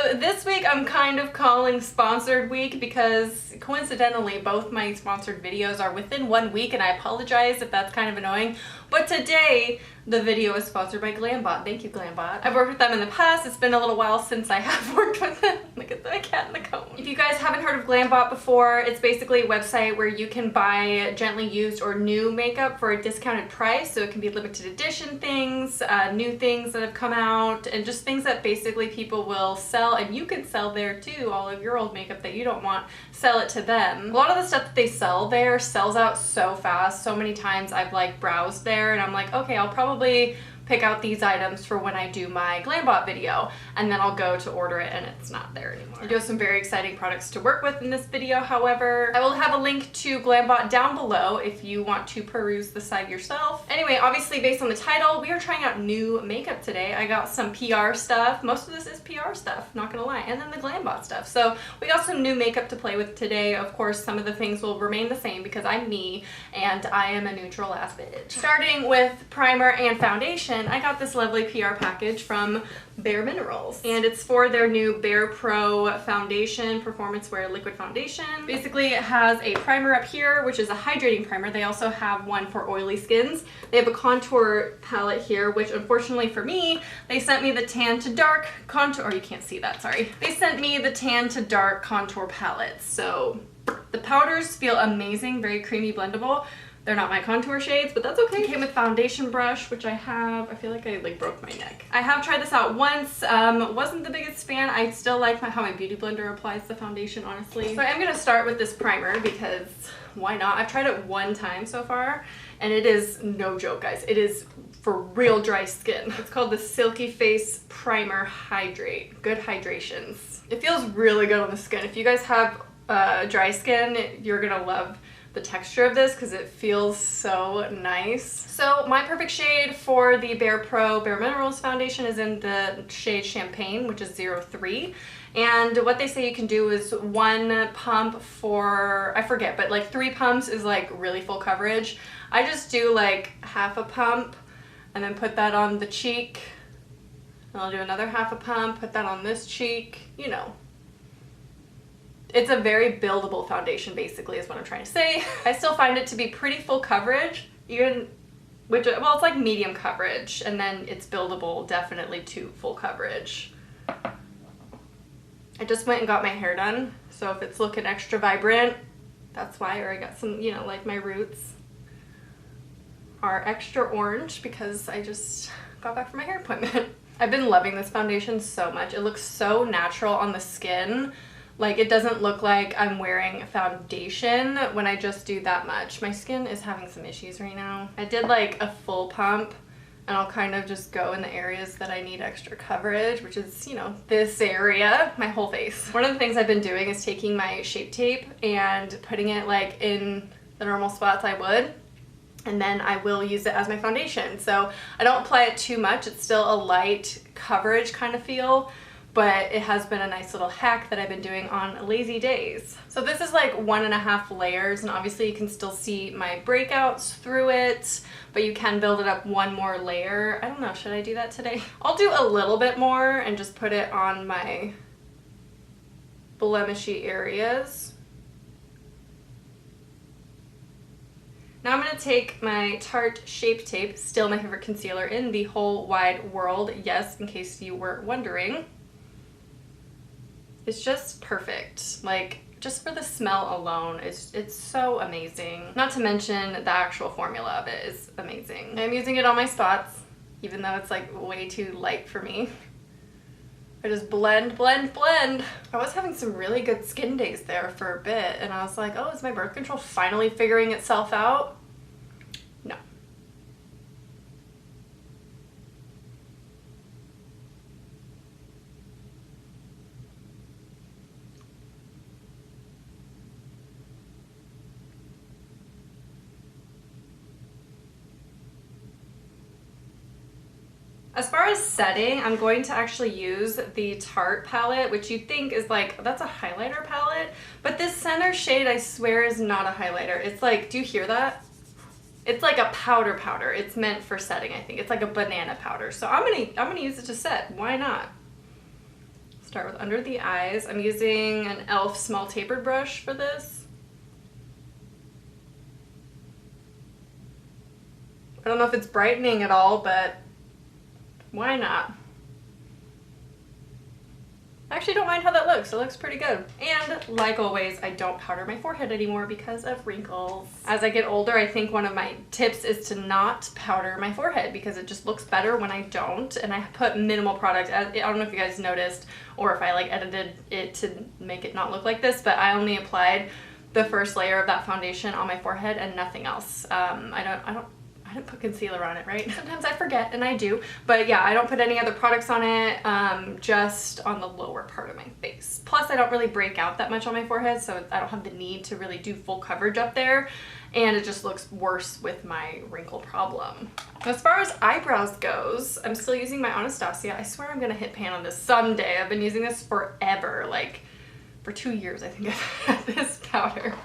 So this week I'm kind of calling sponsored week because coincidentally both my sponsored videos are within 1 week, and I apologize if that's kind of annoying. But today the video is sponsored by Glambot. Thank you, Glambot. I've worked with them in the past. It's been a little while since I have worked with them. Look at my cat in the cone. If you guys haven't heard of Glambot before, it's basically a website where you can buy gently used or new makeup for a discounted price. So it can be limited edition things, new things that have come out, and just things that basically people will sell, and you can sell there too. All of your old makeup that you don't want, sell it to them. A lot of the stuff that they sell there sells out so fast. So many times I've like browsed there and I'm like, okay, I'll probably pick out these items for when I do my Glambot video, and then I'll go to order it and it's not there anymore. I do have some very exciting products to work with in this video, however. I will have a link to Glambot down below if you want to peruse the site yourself. Anyway, obviously based on the title, we are trying out new makeup today. I got some PR stuff. Most of this is PR stuff, not gonna lie, and then the Glambot stuff. So we got some new makeup to play with today. Of course, some of the things will remain the same because I'm me and I am a neutral ass bitch. Starting with primer and foundation, I got this lovely PR package from Bare Minerals, and it's for their new Bare Pro Foundation Performance Wear Liquid Foundation. Basically, it has a primer up here, which is a hydrating primer. They also have one for oily skins. They have a contour palette here, which unfortunately for me, they sent me the tan to dark contour, or you can't see that, sorry. They sent me the tan to dark contour palette. So the powders feel amazing, very creamy blendable. They're not my contour shades, but that's okay. It came with foundation brush, which I have. I feel like I like broke my neck. I have tried this out once. Wasn't the biggest fan. I still like how my beauty blender applies the foundation, honestly. So I am gonna start with this primer because why not? I've tried it one time so far, and it is no joke, guys. It is for real dry skin. It's called the Silky Face Primer Hydrate. Good hydrations. It feels really good on the skin. If you guys have dry skin, you're gonna love the texture of this because it feels so nice. So my perfect shade for the Bare Minerals foundation is in the shade Champagne, which is 03. And what they say you can do is 1 pump for, I forget, but like 3 pumps is like really full coverage. I just do like half a pump and then put that on the cheek. And I'll do another half a pump, put that on this cheek, you know. It's a very buildable foundation, basically, is what I'm trying to say. I still find it to be pretty full coverage, even, well, it's like medium coverage, and then it's buildable definitely to full coverage. I just went and got my hair done, so if it's looking extra vibrant, that's why, or I got some, you know, like my roots are extra orange because I just got back from my hair appointment. I've been loving this foundation so much. It looks so natural on the skin. Like, it doesn't look like I'm wearing foundation when I just do that much. My skin is having some issues right now. I did like a full pump, and I'll kind of just go in the areas that I need extra coverage, which is, you know, this area, my whole face. One of the things I've been doing is taking my Shape Tape and putting it like in the normal spots I would, and then I will use it as my foundation. So I don't apply it too much. It's still a light coverage kind of feel, but it has been a nice little hack that I've been doing on lazy days. So this is like 1.5 layers, and obviously you can still see my breakouts through it, but you can build it up 1 more layer. I don't know, should I do that today? I'll do a little bit more and just put it on my blemishy areas. Now I'm gonna take my Tarte Shape Tape, still my favorite concealer in the whole wide world, yes, in case you were wondering. It's just perfect. Like, just for the smell alone, it's so amazing. Not to mention the actual formula of it is amazing. I'm using it on my spots, even though it's like way too light for me. I just blend, blend, blend. I was having some really good skin days there for a bit, and I was like, oh, is my birth control finally figuring itself out? No. As far as setting, I'm going to actually use the Tarte palette, which you'd think is like, that's a highlighter palette, but this center shade I swear is not a highlighter. It's like, do you hear that? It's like a powder. It's meant for setting, I think. It's like a banana powder. So I'm gonna use it to set. Why not? Start with under the eyes. I'm using an e.l.f. small tapered brush for this. I don't know if it's brightening at all, but why not? I actually don't mind how that looks. It looks pretty good. And like always, I don't powder my forehead anymore because of wrinkles. As I get older, I think one of my tips is to not powder my forehead because it just looks better when I don't. And I put minimal product. I don't know if you guys noticed or if I like edited it to make it not look like this, but I only applied the first layer of that foundation on my forehead and nothing else. I didn't put concealer on it, right? Sometimes I forget, and I do. But yeah, I don't put any other products on it, just on the lower part of my face. Plus, I don't really break out that much on my forehead, so I don't have the need to really do full coverage up there. And it just looks worse with my wrinkle problem. As far as eyebrows goes, I'm still using my Anastasia. I swear I'm gonna hit pan on this someday. I've been using this forever, like for 2 years, I think I've had this powder.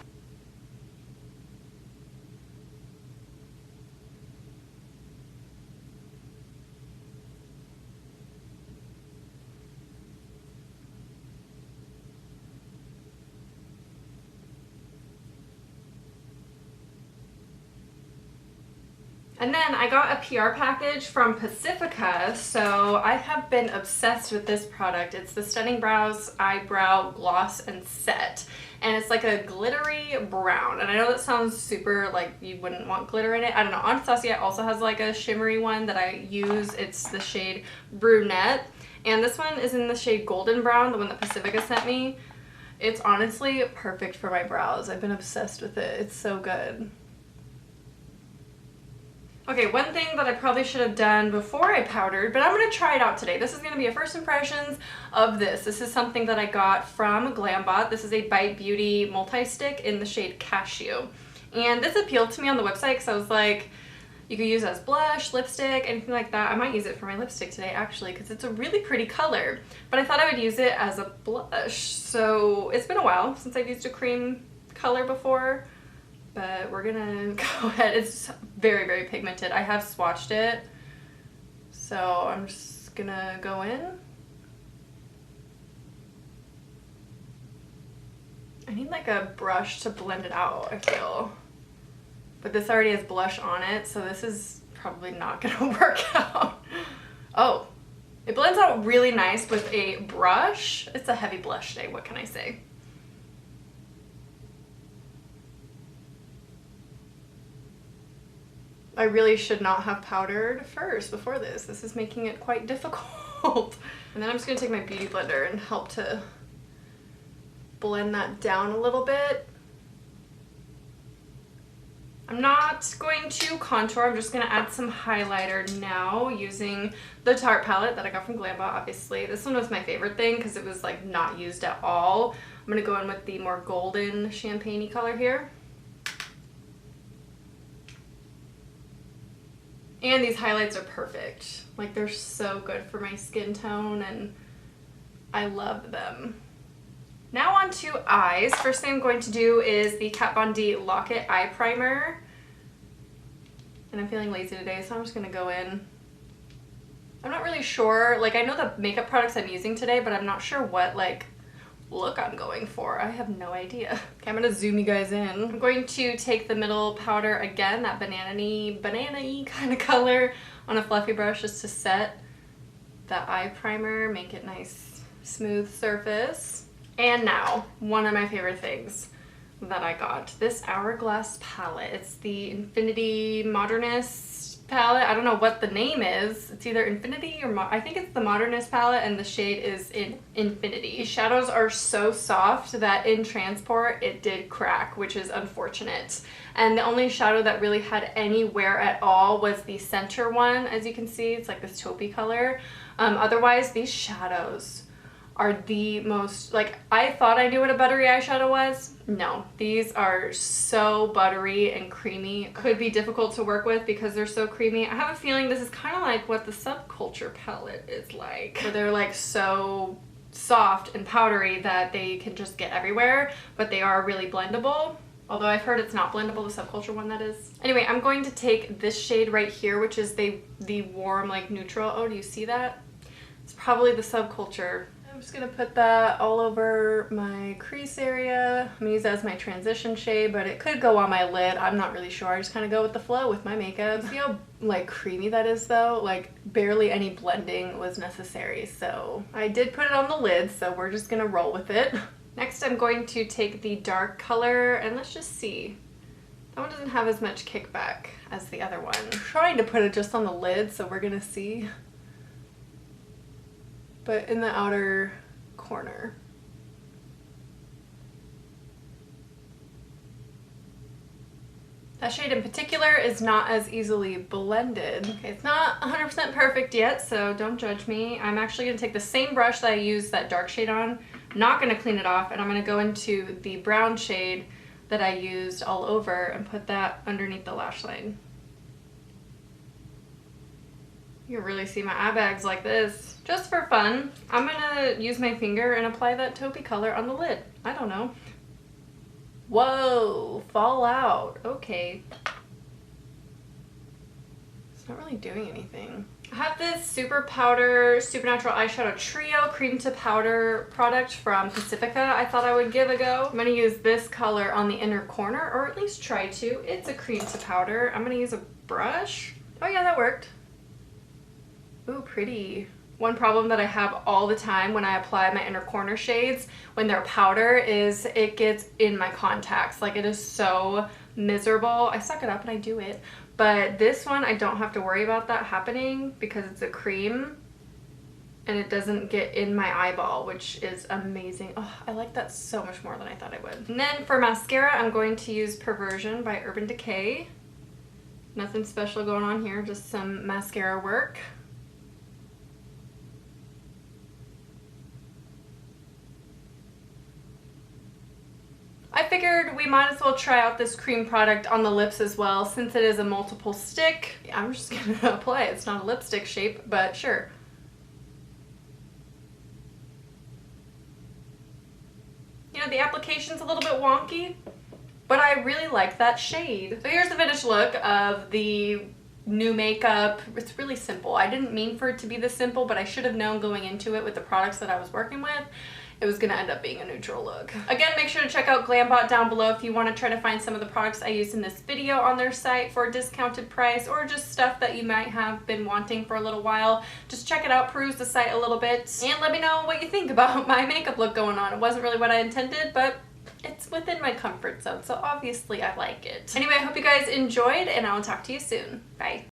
And then I got a PR package from Pacifica, so I have been obsessed with this product. It's the Stunning Brows Eyebrow Gloss and Set. And it's like a glittery brown. And I know that sounds super like you wouldn't want glitter in it. I don't know. Anastasia also has like a shimmery one that I use. It's the shade Brunette. And this one is in the shade Golden Brown, the one that Pacifica sent me. It's honestly perfect for my brows. I've been obsessed with it. It's so good. Okay, one thing that I probably should have done before I powdered, but I'm going to try it out today. This is going to be a first impressions of this. This is something that I got from Glambot. This is a Bite Beauty multi-stick in the shade Cashew. And this appealed to me on the website because I was like, you could use it as blush, lipstick, anything like that. I might use it for my lipstick today actually because it's a really pretty color. But I thought I would use it as a blush. So it's been a while since I've used a cream color before. But we're gonna go ahead. It's very, very pigmented. I have swatched it. So I'm just gonna go in. I need like a brush to blend it out, I feel. But this already has blush on it, so this is probably not gonna work out. Oh, it blends out really nice with a brush. It's a heavy blush day, what can I say? I really should not have powdered first before this. This is making it quite difficult. And then I'm just gonna take my beauty blender and help to blend that down a little bit. I'm not going to contour, I'm just gonna add some highlighter now using the Tarte palette that I got from Glambot, obviously. This one was my favorite thing because it was like not used at all. I'm gonna go in with the more golden champagne-y color here. And these highlights are perfect. Like they're so good for my skin tone and I love them. Now on to eyes. First thing I'm going to do is the Kat Von D Lock-It Eye Primer. And I'm feeling lazy today, so I'm just gonna go in. I'm not really sure, like I know the makeup products I'm using today, but I'm not sure what like look I'm going for. I have no idea. Okay, I'm gonna zoom you guys in. I'm going to take the middle powder again, that banana-y kind of color on a fluffy brush just to set the eye primer, make it nice, smooth surface. And now, one of my favorite things that I got, this Hourglass palette. It's the Infinity Modernist palette. I don't know what the name is. It's either Infinity or I think it's the Modernist palette and the shade is in Infinity. These shadows are so soft that in transport it did crack, which is unfortunate. And the only shadow that really had any wear at all was the center one. As you can see, it's like this taupey color. Otherwise, these shadows are the most, like, I thought I knew what a buttery eyeshadow was. No, these are so buttery and creamy. Could be difficult to work with because they're so creamy. I have a feeling this is kind of like what the Subculture palette is like, where they're like so soft and powdery that they can just get everywhere, but they are really blendable. Although I've heard it's not blendable, the Subculture one that is. Anyway, I'm going to take this shade right here, which is the warm, like neutral. Oh, do you see that? It's probably the Subculture just gonna put that all over my crease area. I'm gonna use that as my transition shade, but it could go on my lid. I'm not really sure. I just kind of go with the flow with my makeup. See how like creamy that is though? Like barely any blending was necessary. So I did put it on the lid, so we're just gonna roll with it. Next, I'm going to take the dark color and let's just see. That one doesn't have as much kickback as the other one. I'm trying to put it just on the lid, so we're gonna see. But in the outer corner. That shade in particular is not as easily blended. Okay, it's not 100% perfect yet, so don't judge me. I'm actually gonna take the same brush that I used that dark shade on, not gonna clean it off, and I'm gonna go into the brown shade that I used all over and put that underneath the lash line. You can really see my eye bags like this. Just for fun, I'm gonna use my finger and apply that taupey color on the lid. I don't know. Whoa, fallout. Okay. It's not really doing anything. I have this Super Powder Supernatural Eyeshadow Trio Cream to Powder product from Pacifica I thought I would give a go. I'm gonna use this color on the inner corner, or at least try to. It's a cream to powder. I'm gonna use a brush. Oh yeah, that worked. Ooh, pretty. One problem that I have all the time when I apply my inner corner shades when they're powder is it gets in my contacts. Like, it is so miserable. I suck it up and I do it. But this one, I don't have to worry about that happening because it's a cream and it doesn't get in my eyeball, which is amazing. Oh, I like that so much more than I thought I would. And then for mascara, I'm going to use Perversion by Urban Decay. Nothing special going on here, just some mascara work. I figured we might as well try out this cream product on the lips as well, since it is a multiple stick. I'm just gonna apply it. It's not a lipstick shape, but sure. You know, the application's a little bit wonky, but I really like that shade. So here's the finished look of the new makeup. It's really simple. I didn't mean for it to be this simple, but I should have known going into it with the products that I was working with. It was gonna end up being a neutral look. Again, make sure to check out Glambot down below if you want to try to find some of the products I used in this video on their site for a discounted price, or just stuff that you might have been wanting for a little while. Just check it out, peruse the site a little bit, and let me know what you think about my makeup look going on. It wasn't really what I intended, but it's within my comfort zone, so obviously I like it. Anyway, I hope you guys enjoyed, and I will talk to you soon. Bye.